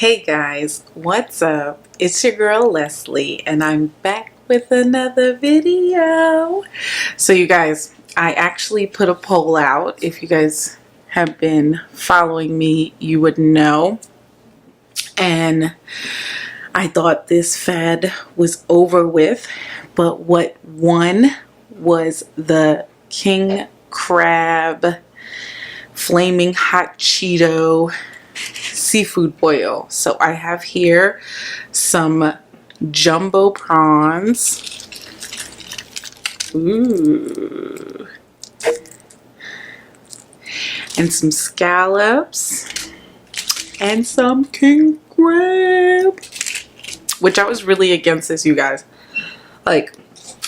Hey guys, what's up? It's your girl Leslie and I'm back with another video. So you guys, I actually put a poll out. If you guys have been following me, you would know. And I thought this fad was over with, but what won was the King Crab Flaming Hot Cheeto Seafood Boil. So I have here some jumbo prawns. Ooh. And some scallops. And some king crab. Which I was really against this, you guys. Like,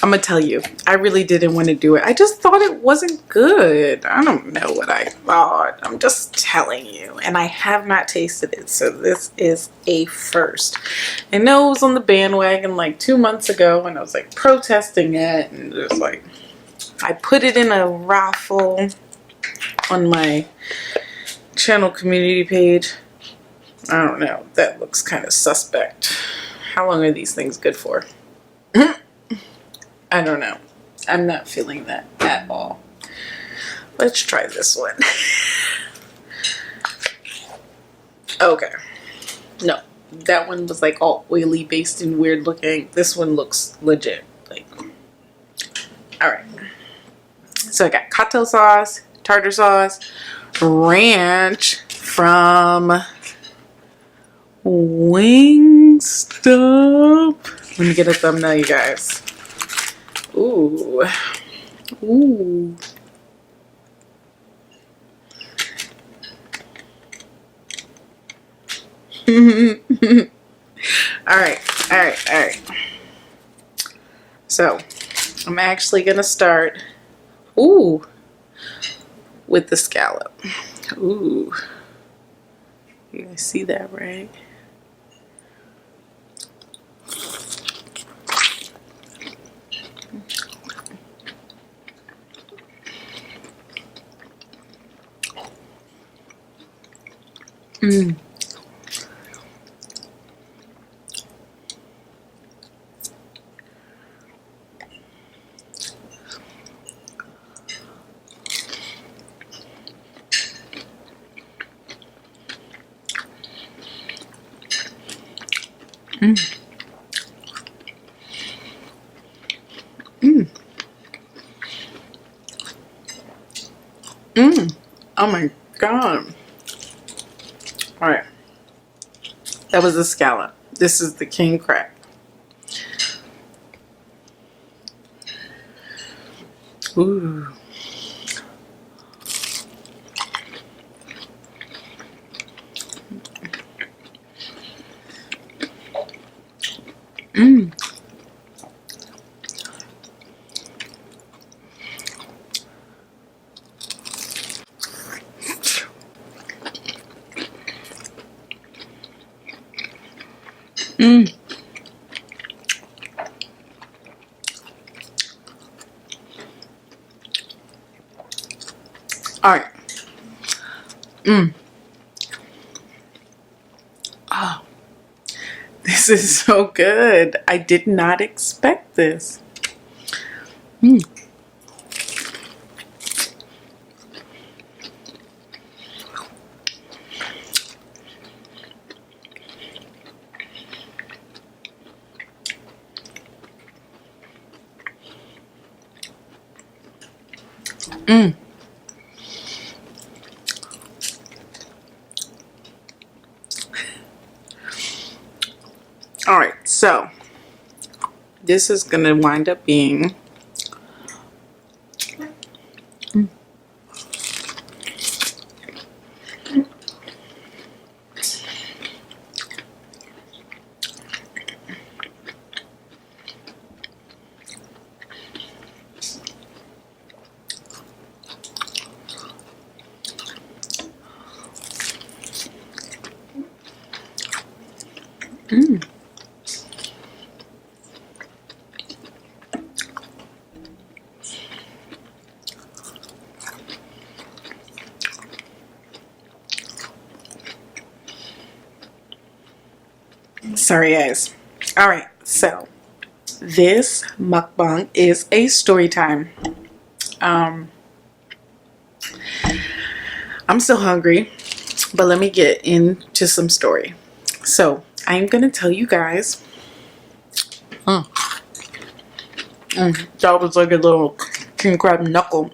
I'm gonna tell you, I really didn't want to do it. I just thought it wasn't good. I don't know what I thought. I'm just telling you. And I have not tasted it. So this is a first. I know it was on the bandwagon like 2 months ago and I was like protesting it. And it was like, I put it in a raffle on my channel community page. I don't know. That looks kind of suspect. How long are these things good for? I don't know. I'm not feeling that at all. Let's try this one. Okay. No, that one was like all oily based and weird looking. This one looks legit. Like, all right. So I got cocktail sauce, tartar sauce, ranch from Wingstop. Let me get a thumbnail, you guys. Ooh. Ooh. Alright. So, I'm actually gonna start, ooh, with the scallop. Ooh. You guys see that, right? Mmm. Mmm. Mmm. Mmm. Oh my god. Alright. That was the scallop. This is the king crab. Ooh. Mmm. Mmm. Alright. Mmm. Oh. This is so good. I did not expect this. Mmm. Mmm. All right, so this is gonna wind up being Sorry, guys. All right, so this mukbang is a story time. I'm still hungry, but let me get into some story. So I'm gonna tell you guys. That was like a little king crab knuckle.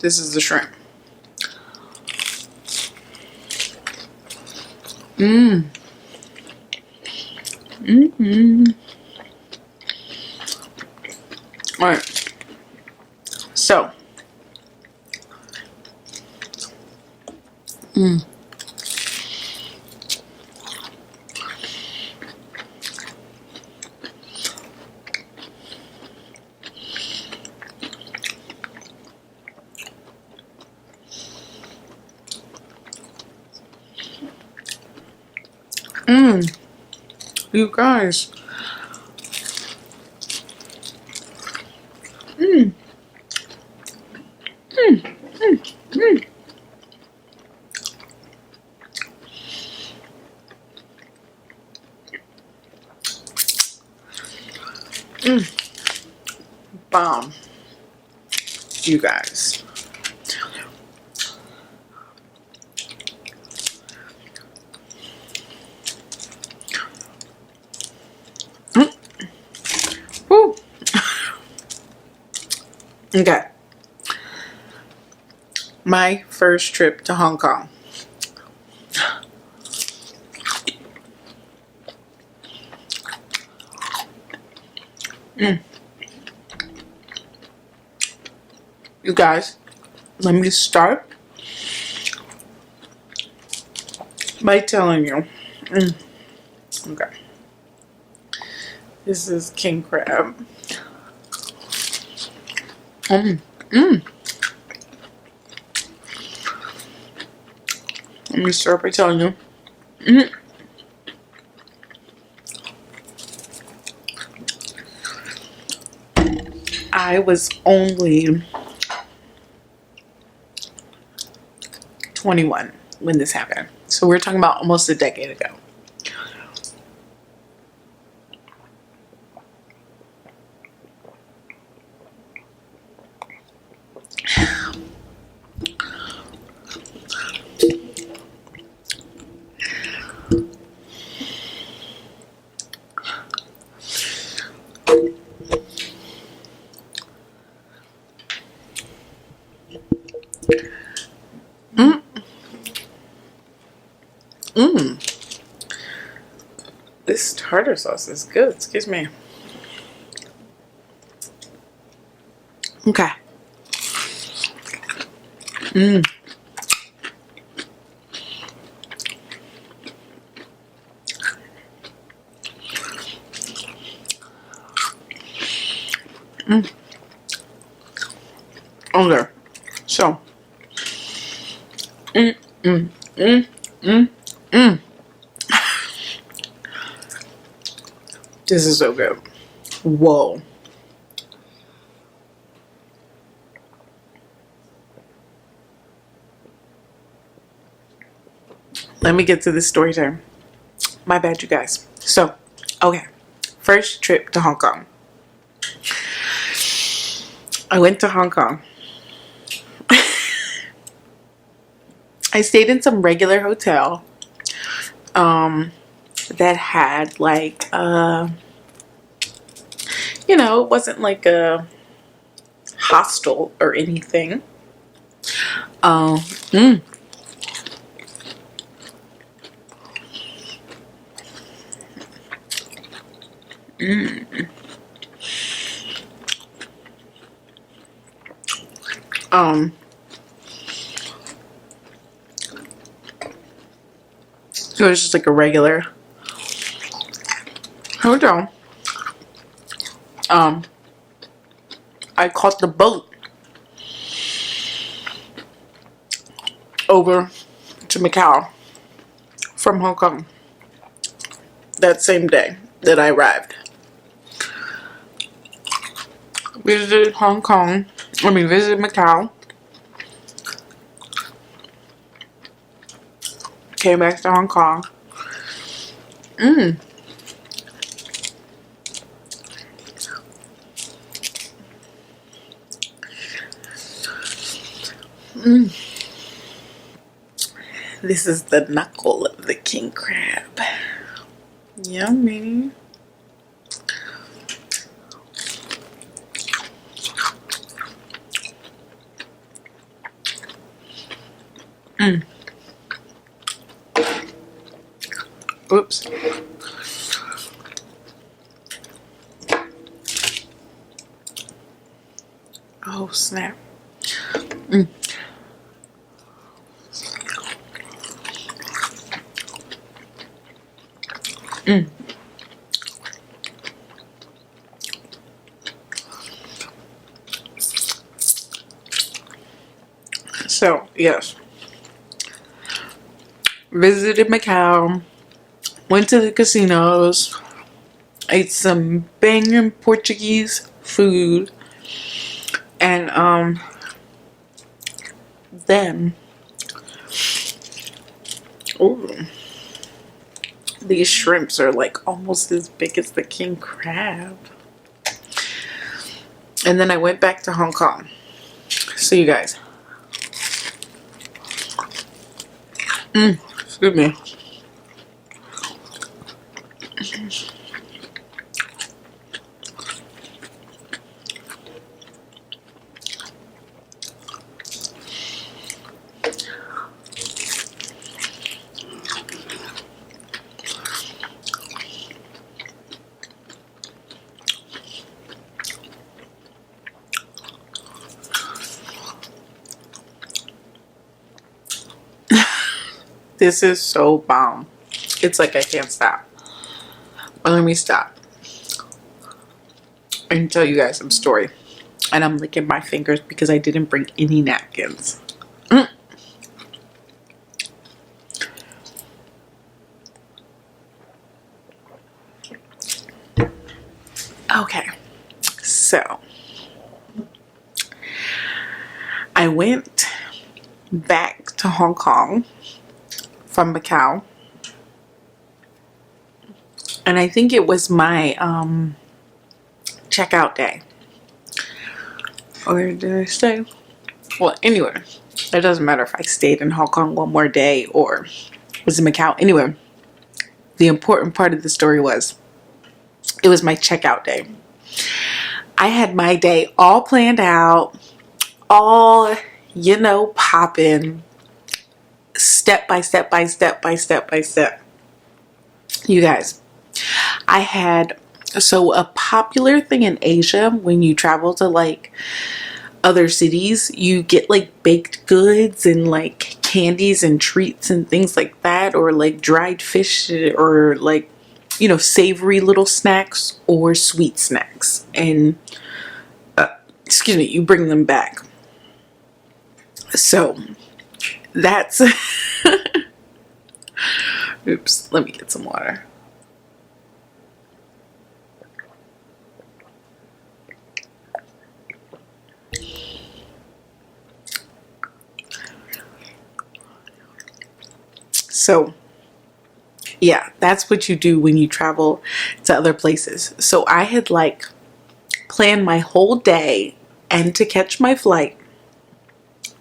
This is the shrimp. All right. So. You guys. Bomb. You guys. Woo. Okay. My first trip to Hong Kong. You guys, let me start by telling you. Okay. This is king crab. Let me start by telling you. I was only 21 when this happened. So we're talking about almost a decade ago. This tartar sauce is good. Excuse me. Okay. Okay. So. This is so good. Whoa. Let me get to this story time. My bad, you guys. So, okay. First trip to Hong Kong. I went to Hong Kong. I stayed in some regular hotel that had like you know, it wasn't like a hostel or anything. So it was just like a regular hotel. I caught the boat over to Macau from Hong Kong that same day that I arrived. We visited Hong Kong Visited Macau. Came back to Hong Kong. This is the knuckle of the king crab. Yummy. Oops. Oh, snap. So, yes. Visited Macau. Went to the casinos. Ate some banging Portuguese food. And, then... Ooh. These shrimps are like almost as big as the king crab. And then I went back to Hong Kong. So you guys. Excuse me. This is so bomb. It's like I can't stop. But let me stop and tell you guys some story. And I'm licking my fingers because I didn't bring any napkins. Okay, so I went back to Hong Kong from Macau, and I think it was my checkout day, or did I stay? Well, anyway, it doesn't matter if I stayed in Hong Kong one more day or was in Macau. Anyway, the important part of the story was it was my checkout day. I had my day all planned out, all, you know, popping, step by step by step by step by step. You guys, I had, so a popular thing in Asia when you travel to like other cities, you get like baked goods and like candies and treats and things like that, or like dried fish, or like, you know, savory little snacks or sweet snacks, and excuse me, you bring them back. So that's oops, let me get some water. So yeah, that's what you do when you travel to other places. So I had like planned my whole day, and to catch my flight,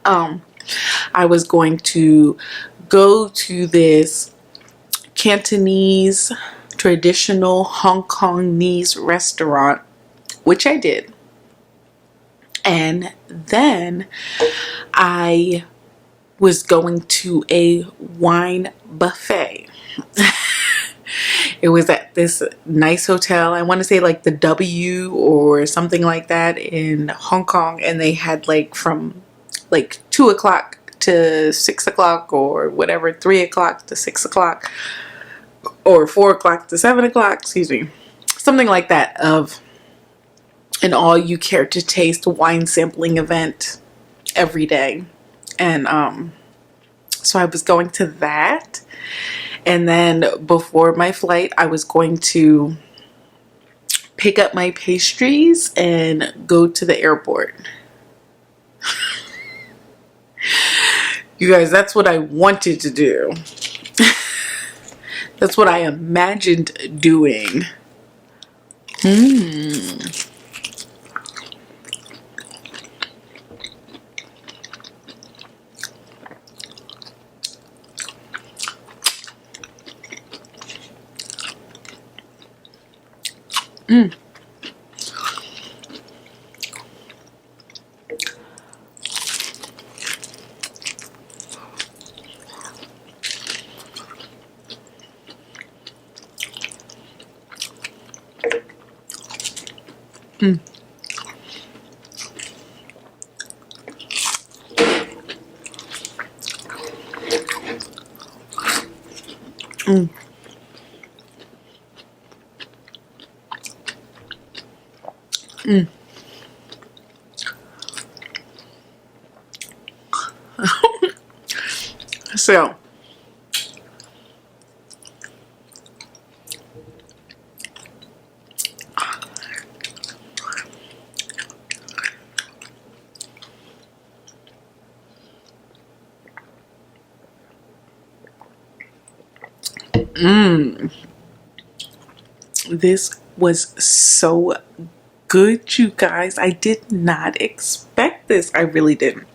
I was going to go to this Cantonese traditional Hong Kongese restaurant, which I did. And then I was going to a wine buffet. It was at this nice hotel. I want to say like the W or something like that in Hong Kong. And they had like from like 2 o'clock to 6 o'clock, or whatever, 3 o'clock to 6 o'clock, or 4 o'clock to 7 o'clock, excuse me. Something like that, of an all you care to taste wine sampling event every day. And so I was going to that. And then before my flight, I was going to pick up my pastries and go to the airport. You guys, that's what I wanted to do. That's what I imagined doing. Mmm. Mmm. Mm. Mm. Mm. So, this was so good, you guys. I did not expect this. I really didn't.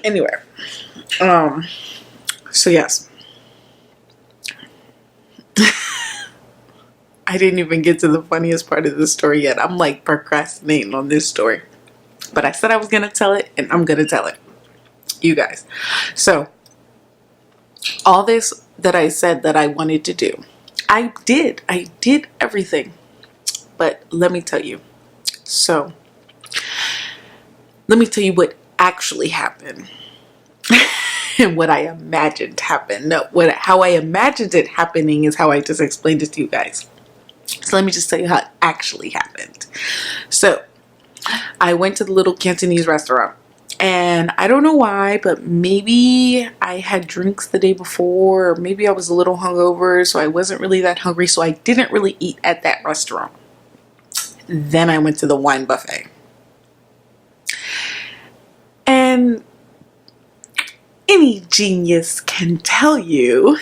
Anyway, so yes. I didn't even get to the funniest part of the story yet. I'm like procrastinating on this story. But I said I was gonna tell it, and I'm gonna tell it. You guys. So, all this that I said that I wanted to do, I did. I did everything. But let me tell you. So, let me tell you what actually happened. And what I imagined happened. No, how I imagined it happening is how I just explained it to you guys. So let me just tell you how it actually happened. So I went to the little Cantonese restaurant, and I don't know why, but maybe I had drinks the day before, or maybe I was a little hungover, so I wasn't really that hungry, so I didn't really eat at that restaurant. Then I went to the wine buffet. And any genius can tell you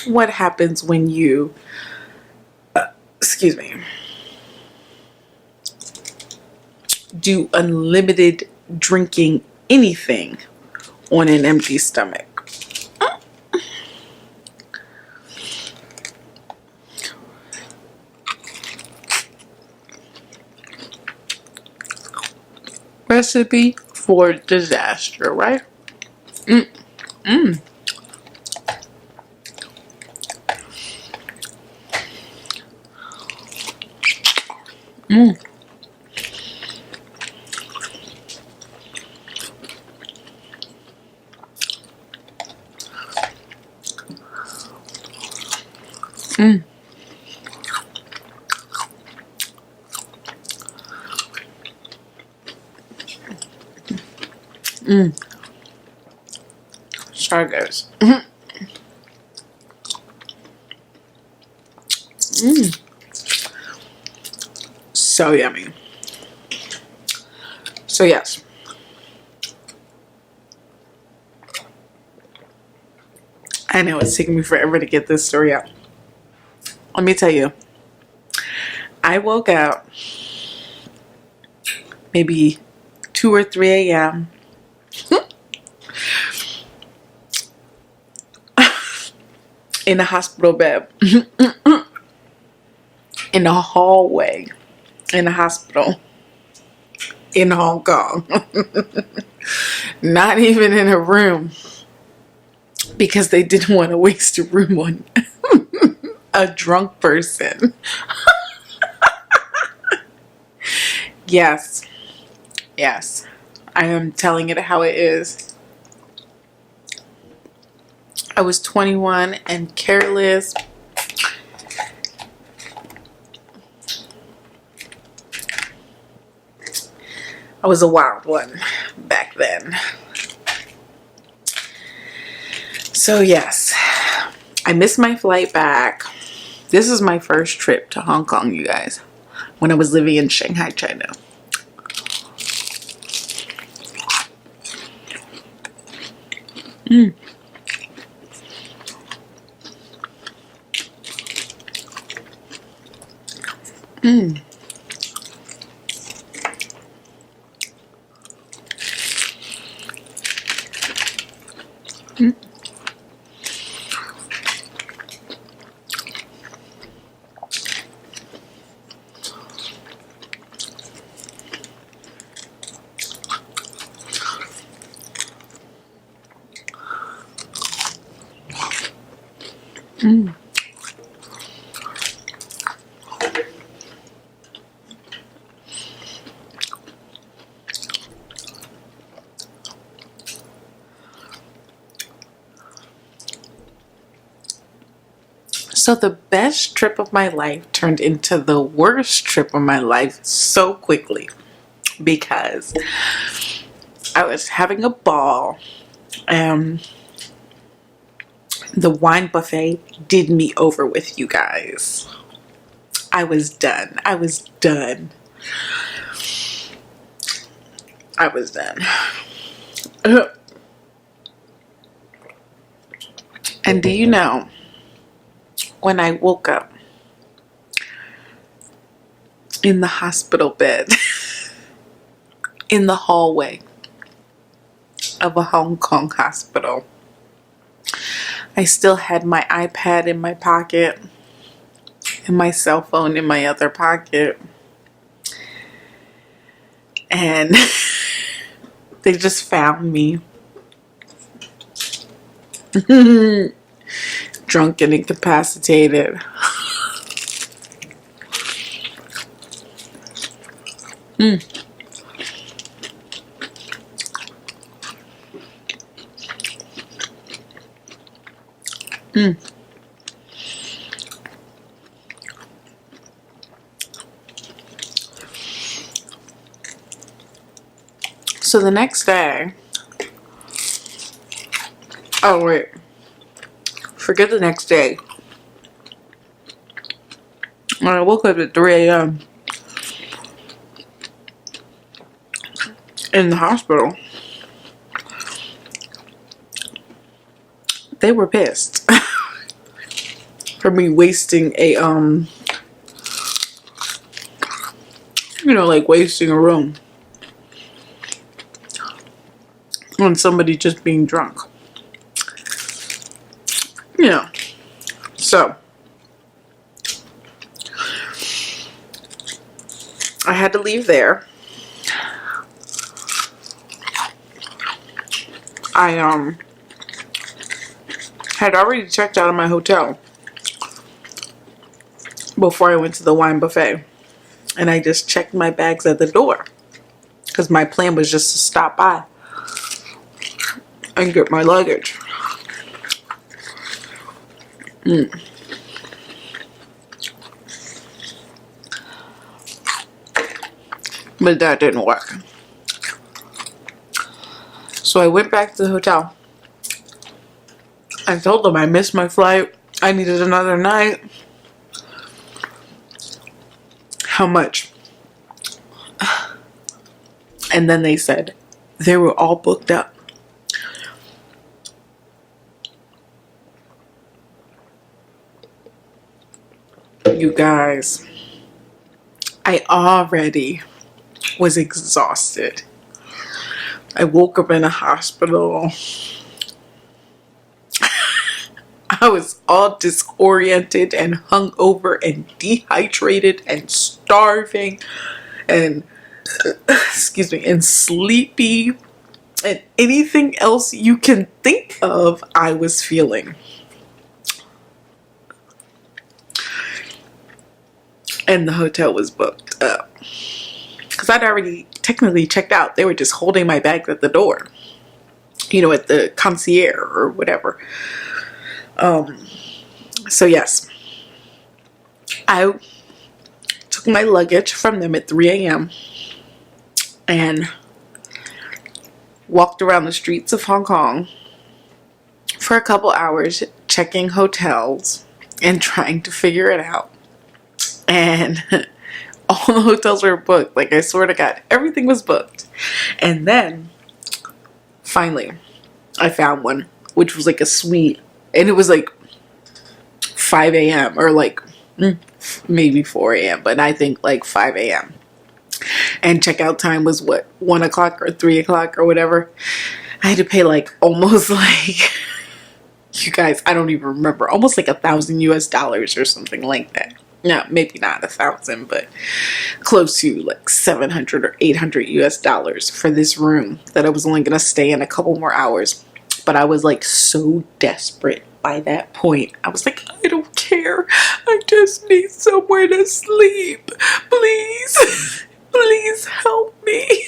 what happens when you, excuse me, do unlimited drinking anything on an empty stomach. Recipe for disaster, right? Mm. Mm. Mm. Mm. Mm. Sorry, guys. Mm. So yummy. So yes. I know it's taking me forever to get this story out. Let me tell you. I woke up maybe 2 or 3 a.m. in a hospital bed. In a hallway. In a hospital. In Hong Kong. Not even in a room. Because they didn't want to waste a room on a drunk person. Yes. Yes. I am telling it how it is. I was 21 and careless. I was a wild one back then. So yes, I missed my flight back. This is my first trip to Hong Kong, you guys, when I was living in Shanghai, China. Mm. Mm. Mm. Mm. So the best trip of my life turned into the worst trip of my life so quickly because I was having a ball and the wine buffet did me over with, you guys. I was done. I was done. I was done. And do you know, when I woke up in the hospital bed in the hallway of a Hong Kong hospital, I still had my iPad in my pocket and my cell phone in my other pocket. And they just found me drunk and incapacitated. Mm. Mm. So the next day, oh wait, forget the next day. When I woke up at 3 a.m. in the hospital, they were pissed for me wasting a like wasting a room on somebody just being drunk. So I had to leave there. I had already checked out of my hotel before I went to the wine buffet, and I just checked my bags at the door because my plan was just to stop by and get my luggage. But that didn't work. So I went back to the hotel. I told them I missed my flight. I needed another night. How much? And then they said they were all booked up. You guys, I already was exhausted. I woke up in a hospital. I was all disoriented and hungover and dehydrated and starving and excuse me, and sleepy and anything else you can think of I was feeling. And the hotel was booked up because I'd already technically checked out. They were just holding my bags at the door, at the concierge or whatever. So yes, I took my luggage from them at 3 a.m. and walked around the streets of Hong Kong for a couple hours checking hotels and trying to figure it out. And all the hotels were booked. Like, I swear to God, everything was booked. And then finally I found one which was like a suite, and it was like 5 a.m. or like maybe 4 a.m., but I think like 5 a.m. And checkout time was what, 1 o'clock or 3 o'clock or whatever. I had to pay like almost like, you guys, I don't even remember, almost like $1,000 or something like that. No, maybe not 1,000, but close to like 700 or 800 US dollars for this room that I was only gonna stay in a couple more hours. But I was like so desperate by that point. I was like, I don't care. I just need somewhere to sleep. Please, please help me.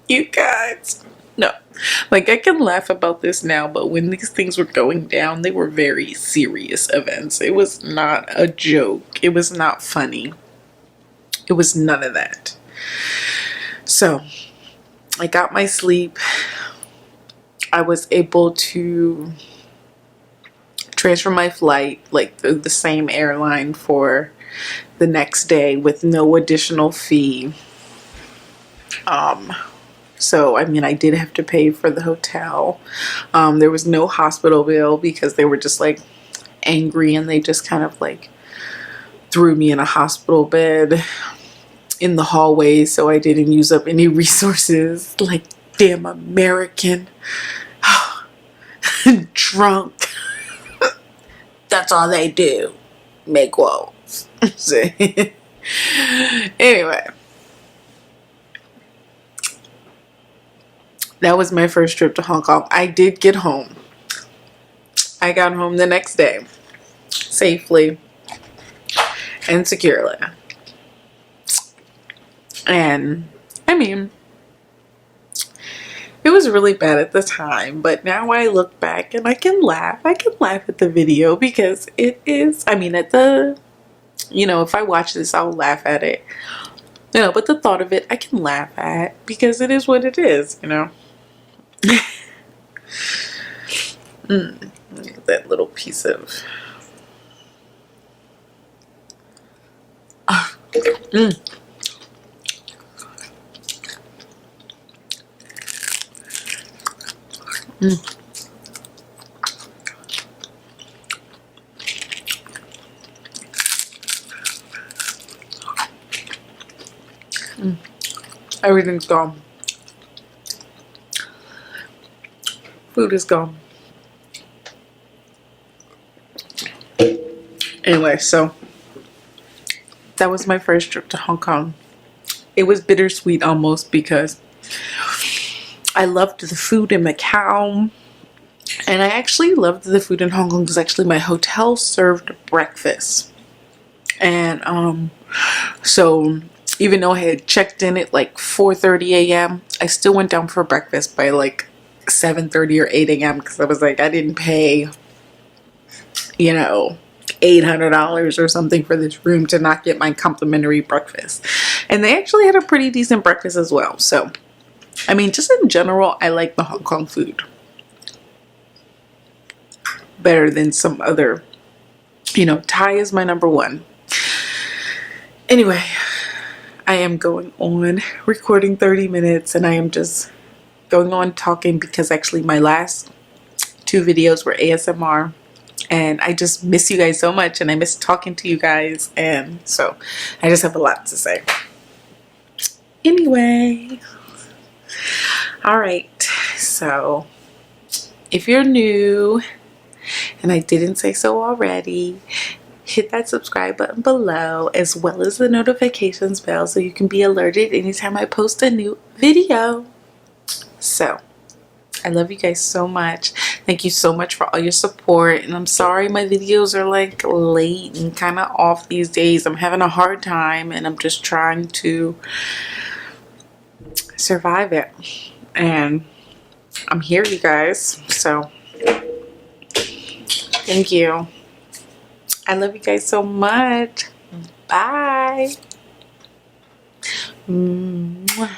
You guys. No, like I can laugh about this now, but when these things were going down, they were very serious events. It was not a joke. It was not funny. It was none of that. So I got my sleep. I was able to transfer my flight like the same airline for the next day with no additional fee. So, I mean, I did have to pay for the hotel. There was no hospital bill because they were just like angry, and they just kind of like threw me in a hospital bed in the hallway, so I didn't use up any resources. Like, damn American. Drunk. That's all they do. Make woes. Anyway. That was my first trip to Hong Kong. I did get home. I got home the next day. Safely. And securely. And, I mean, it was really bad at the time, but now I look back and I can laugh. I can laugh at the video because it is, I mean, at the, you know, if I watch this, I'll laugh at it. You know, but the thought of it, I can laugh at because it is what it is, you know. Look at that little piece of Everything's gone. Food is gone. Anyway, so that was my first trip to Hong Kong. It was bittersweet almost because I loved the food in Macau, and I actually loved the food in Hong Kong because actually my hotel served breakfast. And so even though I had checked in at like 4:30 a.m., I still went down for breakfast by like 7:30 or 8 a.m. because I was like, I didn't pay, you know, $800 or something for this room to not get my complimentary breakfast. And they actually had a pretty decent breakfast as well. So, I mean, just in general, I like the Hong Kong food better than some other, you know, Thai is my number one. Anyway, I am going on recording 30 minutes and I am just going on talking because actually my last 2 videos were ASMR. And I just miss you guys so much, and I miss talking to you guys, and so I just have a lot to say. Anyway, all right, so if you're new and I didn't say so already, hit that subscribe button below as well as the notifications bell so you can be alerted anytime I post a new video. So I love you guys so much. Thank you so much for all your support. And I'm sorry my videos are like late and kind of off these days. I'm having a hard time and I'm just trying to survive it. And I'm here, you guys. So thank you. I love you guys so much. Bye. Mwah.